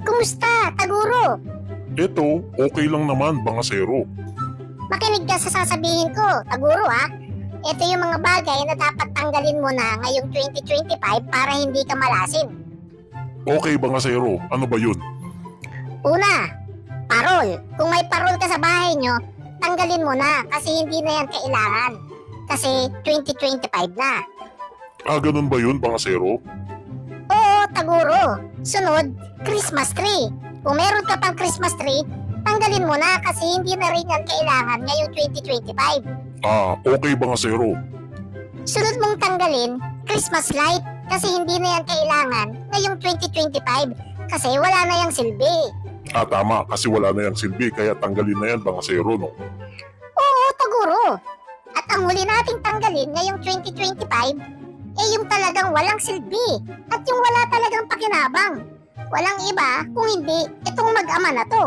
Kumusta, Taguro? Eto, okay lang naman, Bangasero. Makinig ka sa sasabihin ko, Taguro ha. Ito yung mga bagay na dapat tanggalin mo na ngayong 2025 para hindi ka malasin. Okay, Bangasero, ano ba yun? Una, parol. Kung may parol ka sa bahay nyo, tanggalin mo na kasi hindi na yan kailangan. Kasi 2025 na. Ah, ganun ba yun, Bangasero? Oo, Taguro. Sunod, Christmas tree. Kung meron ka pang Christmas tree, tanggalin mo na kasi hindi na rin yan kailangan ngayong 2025. Ah, okay, Bangasero. Sunod mong tanggalin, Christmas light kasi hindi na yan kailangan ngayong 2025 kasi wala na yang silbi. Ah, tama, kasi wala na yung silbi, kaya tanggalin na yan, Bangasero, no? Oo, Taguro. At ang huli nating tanggalin ngayong 2025 yung talagang walang silbi at yung wala talagang pakinabang. Walang iba kung hindi itong mag-ama na to.